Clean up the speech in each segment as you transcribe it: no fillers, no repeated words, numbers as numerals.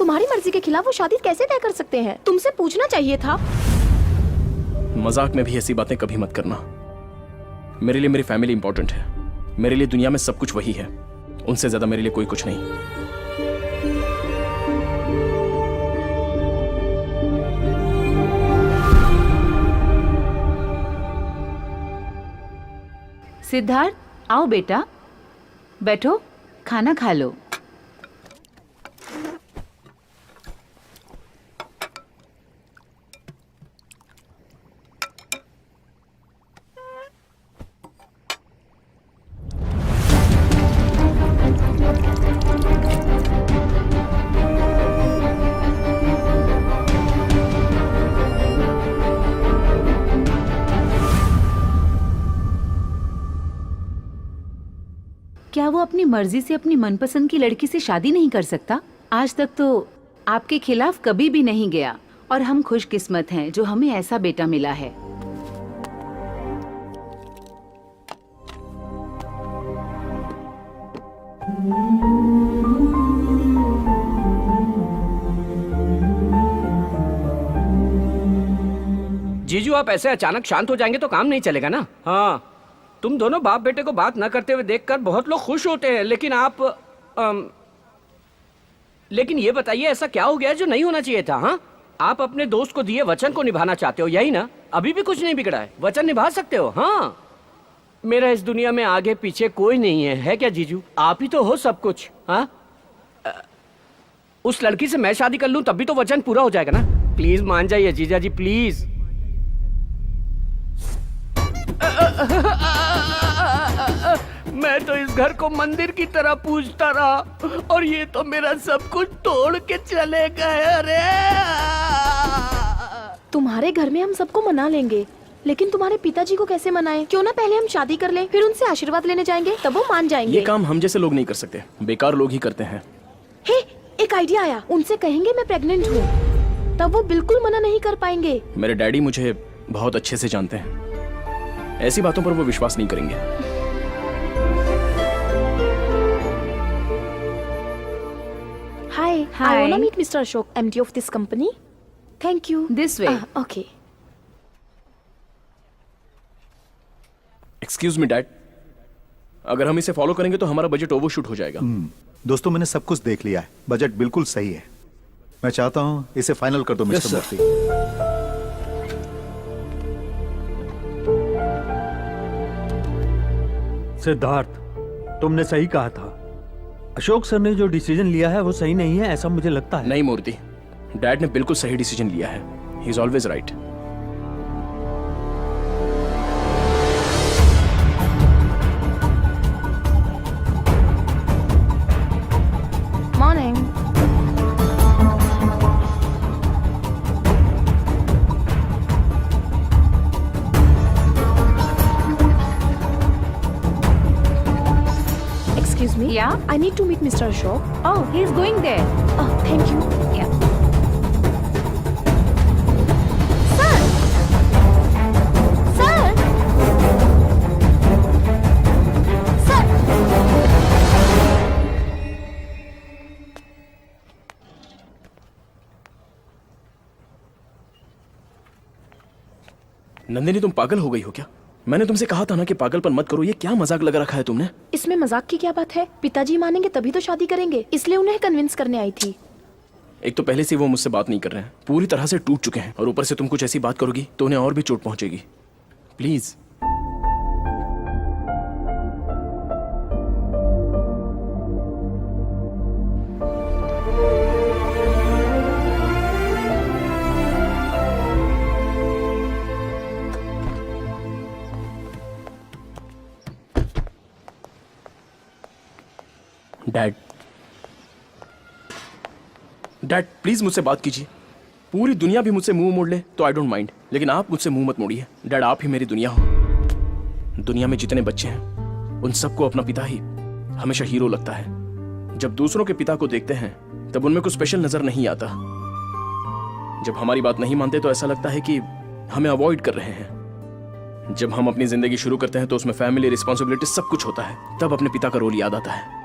तुम्हारी मर्जी के खिलाफ वो शादी कैसे तय कर सकते हैं? तुमसे पूछना चाहिए था। मजाक में भी ऐसी बातें कभी मत करना। मेरे लिए मेरी फैमिली इंपॉर्टेंट है। मेरे लिए दुनिया में सब कुछ वही है, उनसे ज्यादा मेरे लिए कोई कुछ नहीं। सिद्धार्थ, आओ बेटा, बैठो, खाना खा लो। क्या वो अपनी मर्जी से अपनी मनपसंद की लड़की से शादी नहीं कर सकता? आज तक तो आपके खिलाफ कभी भी नहीं गया और हम खुशकिस्मत हैं जो हमें ऐसा बेटा मिला है। जीजू, आप ऐसे अचानक शांत हो जाएंगे तो काम नहीं चलेगा ना। हाँ, तुम दोनों बाप बेटे को बात न करते हुए देखकर बहुत लोग खुश होते हैं, लेकिन आप लेकिन ये बताइए ऐसा क्या हो गया जो नहीं होना चाहिए था? हाँ, आप अपने दोस्त को दिए वचन को निभाना चाहते हो, यही ना? अभी भी कुछ नहीं बिगड़ा है, वचन निभा सकते हो। हाँ, मेरा इस दुनिया में आगे पीछे कोई नहीं है क्या जीजू? आप ही तो हो सब कुछ। हाँ, उस लड़की से मैं शादी कर लूं तब भी तो वचन पूरा हो जाएगा ना। प्लीज मान जाइए जीजा जी, प्लीज। मैं तो इस घर को मंदिर की तरह पूजता रहा और ये तो मेरा सब कुछ तोड़ के चले गए। अरे तुम्हारे घर में हम सबको मना लेंगे, लेकिन तुम्हारे पिताजी को कैसे मनाएं? क्यों ना पहले हम शादी कर लें, फिर उनसे आशीर्वाद लेने जाएंगे, तब वो मान जाएंगे। ये काम हम जैसे लोग नहीं कर सकते, बेकार लोग ही करते हैं। हे, एक आइडिया आया। उनसे कहेंगे मैं प्रेग्नेंट हूँ, तब वो बिल्कुल मना नहीं कर पाएंगे। मेरे डैडी मुझे बहुत अच्छे से जानते हैं, ऐसी बातों पर वो विश्वास नहीं करेंगे। Hi, I wanna meet Mr. Ashok, MD of this company. Thank you. This way. Okay. Excuse me dad, अगर हम इसे फॉलो करेंगे तो हमारा बजट ओवरशूट हो जाएगा। दोस्तों, मैंने सब कुछ देख लिया है, बजट बिल्कुल सही है। मैं चाहता हूं इसे फाइनल कर दो मिस्टर मूर्ति। सिद्धार्थ, तुमने सही कहा था। अशोक सर ने जो डिसीजन लिया है वो सही नहीं है, ऐसा मुझे लगता है। नहीं मूर्ति, डैड ने बिल्कुल सही डिसीजन लिया है। He is always right. Morning. Excuse me. Yeah? I need to meet Mr. Ashok. Oh, he is going there. Oh, thank you. Yeah. Sir! Sir! Sir! Nandini, तुम पागल हो गई हो क्या? मैंने तुमसे कहा था ना कि पागलपन मत करो। ये क्या मजाक लगा रखा है तुमने? इसमें मजाक की क्या बात है? पिताजी मानेंगे तभी तो शादी करेंगे, इसलिए उन्हें कन्विंस करने आई थी। एक तो पहले से वो मुझसे बात नहीं कर रहे हैं, पूरी तरह से टूट चुके हैं, और ऊपर से तुम कुछ ऐसी बात करोगी तो उन्हें और भी चोट पहुंचेगी। प्लीज। डैड, डैड प्लीज मुझसे बात कीजिए। पूरी दुनिया भी मुझसे मुंह मोड़ ले तो आई डोंट माइंड, लेकिन आप मुझसे मुंह मत मोड़िए। डैड, आप ही मेरी दुनिया हो। दुनिया में जितने बच्चे हैं उन सबको अपना पिता ही हमेशा हीरो लगता है। जब दूसरों के पिता को देखते हैं तब उनमें कुछ स्पेशल नजर नहीं आता। जब हमारी बात नहीं मानते तो ऐसा लगता है कि हमें अवॉइड कर रहे हैं। जब हम अपनी जिंदगी शुरू करते हैं तो उसमें फैमिली, रिस्पॉन्सिबिलिटी सब कुछ होता है, तब अपने पिता का रोल याद आता है।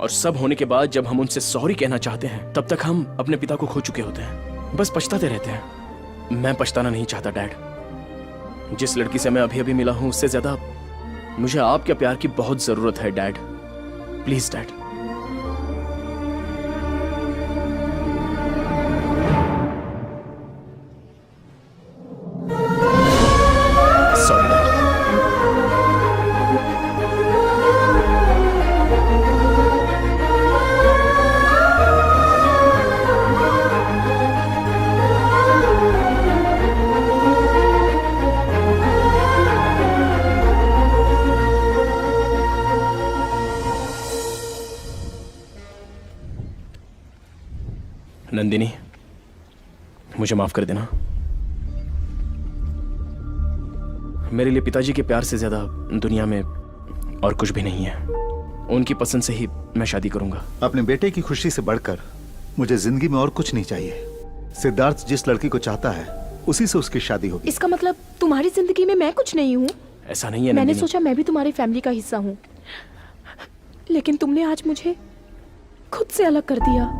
और सब होने के बाद जब हम उनसे सॉरी कहना चाहते हैं तब तक हम अपने पिता को खो चुके होते हैं, बस पछताते रहते हैं। मैं पछताना नहीं चाहता डैड। जिस लड़की से मैं अभी अभी मिला हूं उससे ज्यादा मुझे आपके प्यार की बहुत जरूरत है dad. Please dad. Sorry dad. Nandini, मुझे माफ कर देना। मेरे लिए पिताजी के प्यार से ज्यादा दुनिया में और कुछ भी नहीं है। उनकी पसंद से ही मैं शादी करूंगा। अपने बेटे की खुशी से बढ़कर मुझे जिंदगी में और कुछ नहीं चाहिए। सिद्धार्थ जिस लड़की को चाहता है उसी से उसकी शादी होगी। इसका मतलब तुम्हारी जिंदगी में मैं कुछ नहीं हूँ? ऐसा नहीं है मैंने नंदिनी। सोचा मैं भी तुम्हारी फैमिली का हिस्सा हूँ, लेकिन तुमने आज मुझे खुद से अलग कर दिया।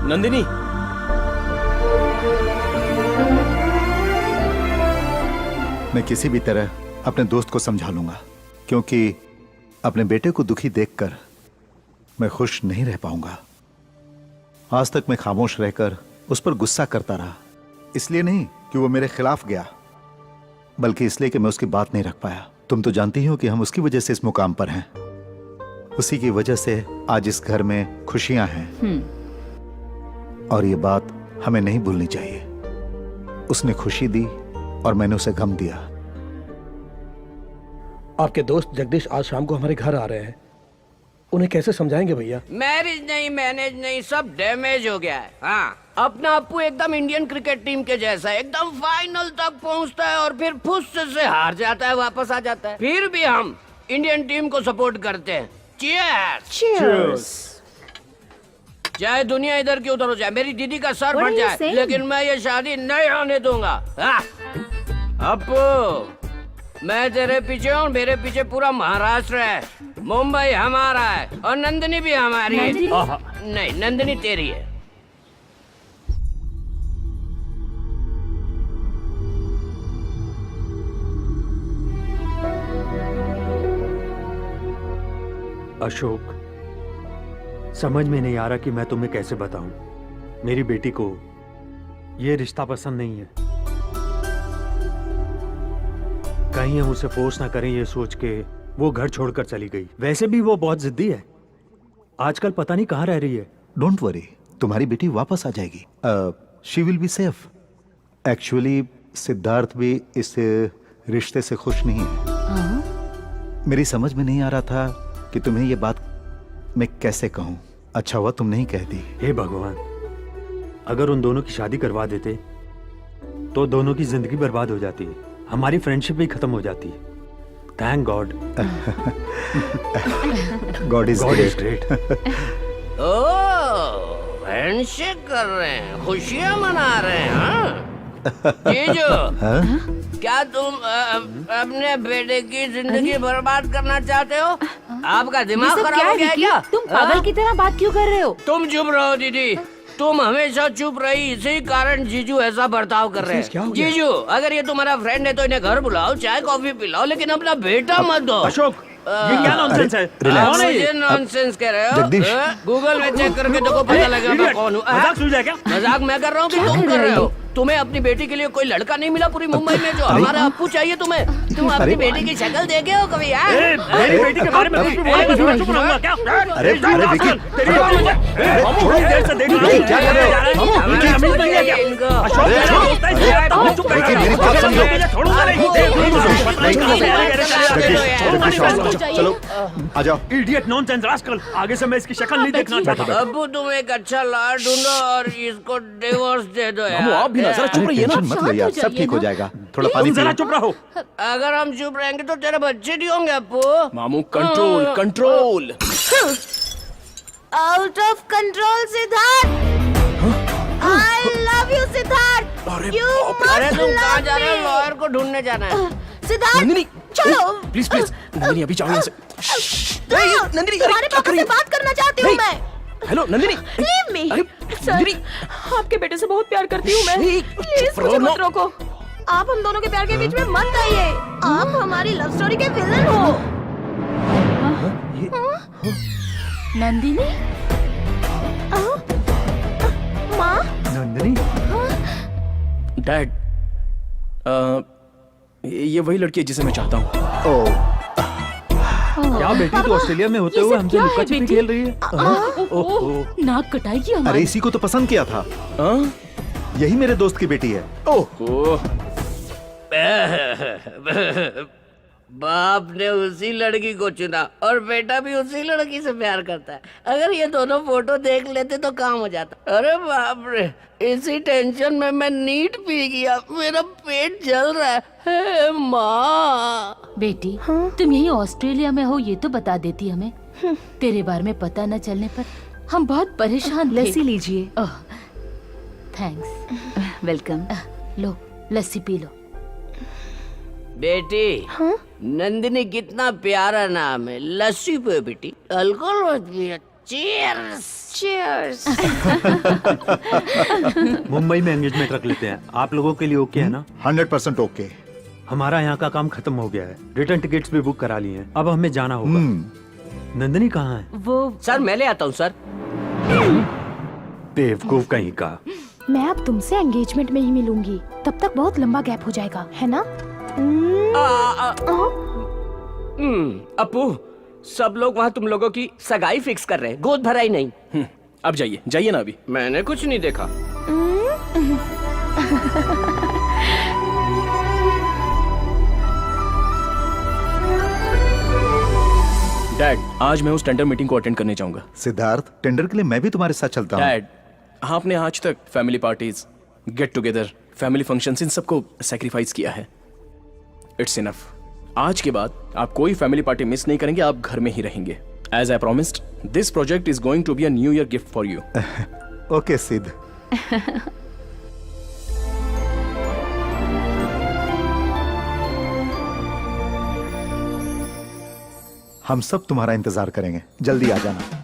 नंदिनी, मैं किसी भी तरह अपने दोस्त को समझा लूंगा, क्योंकि अपने बेटे को दुखी देखकर मैं खुश नहीं रह पाऊंगा। आज तक मैं खामोश रहकर उस पर गुस्सा करता रहा, इसलिए नहीं कि वो मेरे खिलाफ गया, बल्कि इसलिए कि मैं उसकी बात नहीं रख पाया। तुम तो जानती हो कि हम उसकी वजह से इस मुकाम पर हैं। उसी की वजह से आज इस घर में खुशियां हैं, और ये बात हमें नहीं भूलनी चाहिए। उसने खुशी दी और मैंने उसे गम दिया। आपके दोस्त जगदीश आज शाम को हमारे घर आ रहे हैं, उन्हें कैसे समझाएंगे भैया? मैरिज नहीं, मैनेज नहीं, सब डैमेज हो गया है। हाँ, अपना अप्पू एकदम इंडियन क्रिकेट टीम के जैसा है, एकदम फाइनल तक पहुंचता है और फिर फुस से हार जाता है, वापस आ जाता है। फिर भी हम इंडियन टीम को सपोर्ट करते हैं। चीयर्स। Cheers. चाहे दुनिया इधर की उधर हो जाए, मेरी दीदी का सर What फट are you जाए, saying? लेकिन मैं ये शादी नहीं होने दूंगा। हाँ। अप्पू, मैं तेरे पीछे हूँ, मेरे पीछे पूरा महाराष्ट्र है, मुंबई हमारा है और नंदिनी भी हमारी है। नहीं, नंदिनी तेरी है। अशोक, समझ में नहीं आ रहा कि मैं तुम्हें कैसे बताऊं। मेरी बेटी को ये रिश्ता पसंद नहीं है। कहीं हम उसे फोर्स ना करें ये सोच के वो घर छोड़कर चली गई। वैसे भी वो बहुत जिद्दी है, आजकल पता नहीं कहाँ रह रही है। डोंट वरी, तुम्हारी बेटी वापस आ जाएगी। She will be safe. Actually Siddharth भी इस रिश्ते से खुश नहीं है। मेरी समझ में नहीं आ रहा था कि तुम्हें ये बात मैं कैसे कहूं। अच्छा हुआ तुम नहीं कह दी। हे भगवान, अगर उन दोनों की शादी करवा देते तो दोनों की जिंदगी बर्बाद हो जाती, हमारी फ्रेंडशिप भी खत्म हो जाती। Thank God. God is great. Oh, handshake कर रहे हैं, खुशियां मना रहे हैं। हाँ? जीजू, क्या तुम अपने बेटे की जिंदगी बर्बाद करना चाहते हो? आपका दिमाग खराब हो गया है क्या? तुम पागल की तरह बात क्यों कर रहे हो? तुम चुप रहो दीदी, तुम हमेशा चुप रही, इसी कारण जीजू ऐसा बर्ताव कर रहे क्या हैं। हो गया? जीजू, अगर ये तुम्हारा फ्रेंड है तो इन्हें घर बुलाओ, चाय कॉफी पिलाओ, लेकिन अपना बेटा मत दो। अशोक, ये क्या नॉनसेंस है? relax. कौन है ये? मुझे नॉनसेंस कह रहे हो? जगदीश। गूगल में चेक करके देखो, पता लगेगा मैं कौन हूँ। मजाक सूझ है क्या? मजाक मैं कर रहा हूँ कि तुम कर रहे हो? तुम्हें अपनी बेटी के लिए कोई लड़का नहीं मिला पूरी मुंबई में जो हमारा अप्पू चाहिए तुम्हें? तुम अपनी अरे, बेटी की शक्ल देखे हो कभी? यार ए, मेरी बेटी के बारे में कुछ भी बोलेगा तो मैं चुप रहूंगा क्या? अरे विकी, तेरी थोड़ी देर से देख रहा हूँ। क्या कर रहे हो? हमें अमीर बन गया क्या? इनको अशोक, मेरा दोस्त है, इसलिए तुम चुप विकी, रहो। मेरी बात समझो। छोड़ूंगा नहीं। जगदीश, चलो आ जाओ। इडियट नॉनसेंस रास्कल, आगे से मैं इसकी शक्ल नहीं देखना चाहता। अप्पू, तुम एक अच्छा लाड़ ढूंढो और इसको डिवोर्स दे दो मामू, आप भी ना जरा चुप रहिए ना। टेंशन मत लो यार, सब ठीक हो जाएगा। थोड़ा पानी तुम जरा पियो। चुप रहो। अगर हम चुप रहेंगे तो तेरे बच्चे नहीं होंगे अप्पू। मामू, control control. Out of control Siddharth. I love you Siddharth. अरे You बाप रे। अरे must तुम कहाँ love जा रहे हो? me. लॉयर को ढूंढने जाना है। सिद्धार्थ, नंदिनी। छोड़ो। प्लीज प्लीज नंदिनी अभी जाओ यहाँ से। नंदिनी अरे तुम्हारे क्या पापा कर रही से हो? बात करना चाहती हूँ मैं। हेलो नंदिनी। Leave me. अरे सर, नंदिनी आपके बेटे से बहुत प्यार करती हूँ मैं। प्लीज चुप रहो मुझे ना। मत रोको। आप हम दोनों के प्यार के बीच में मत आइए। आप हमारी लव स्टोरी के विलन हो। नंदिनी माँ, नंदिनी, डैड ये वही लड़की है जिसे मैं चाहता हूँ। ओ क्या बेटी तू ऑस्ट्रेलिया में होते हुए हमसे लुका छिपी खेल रही है? ओहो, नाक कटाएगी अरे हमारी। इसी को तो पसंद किया था। हाँ? यही मेरे दोस्त की बेटी है। ओह ओह बाप ने उसी लड़की को चुना और बेटा भी उसी लड़की से प्यार करता है। अगर ये दोनों फोटो देख लेते तो काम हो जाता। अरे बाप रे, इसी टेंशन में मैं नीट पी गया। मेरा पेट जल रहा है। हे माँ। बेटी तुम यही ऑस्ट्रेलिया में हो ये तो बता देती हमें। तेरे बारे में पता न चलने पर हम बहुत परेशान थे। लस्सी लीजिए। ओह, थैंक्स। वेलकम। लो लस्सी पी लो। बेटी नंदिनी कितना प्यारा नाम है। लस्सी पे बेटी, अल्कोहल मत पियो। चीयर्स। cheers. मुंबई में एंगेजमेंट रख लेते हैं। आप लोगों के लिए ओके है ना? 100% ओके। हमारा यहाँ का काम खत्म हो गया है। रिटर्न टिकट्स भी बुक करा लिए हैं। अब हमें जाना होगा। नंदिनी कहाँ है? वो सर मैं ले आता हूँ सर। बेवकूफ कहीं का। मैं अब तुमसे एंगेजमेंट में ही मिलूंगी। तब तक बहुत लंबा गैप हो जाएगा, है ना? अपू, सब लोग वहाँ तुम लोगों की सगाई फिक्स कर रहे हैं, गोद भराई नहीं। अब जाइए जाइए ना अभी। मैंने कुछ नहीं देखा। डैड आज मैं उस टेंडर मीटिंग को अटेंड करने जाऊंगा। सिद्धार्थ, टेंडर के लिए मैं भी तुम्हारे साथ चलता हूँ। डैड आपने आज तक family parties, get together, family functions in सबको सैक्रिफाइस किया है। It's enough. आज के बाद आप कोई फैमिली पार्टी मिस नहीं करेंगे। आप घर में ही रहेंगे। As I promised, this project is going to be a new year gift for you. Okay Siddh. हम सब तुम्हारा इंतजार करेंगे। जल्दी आ जाना।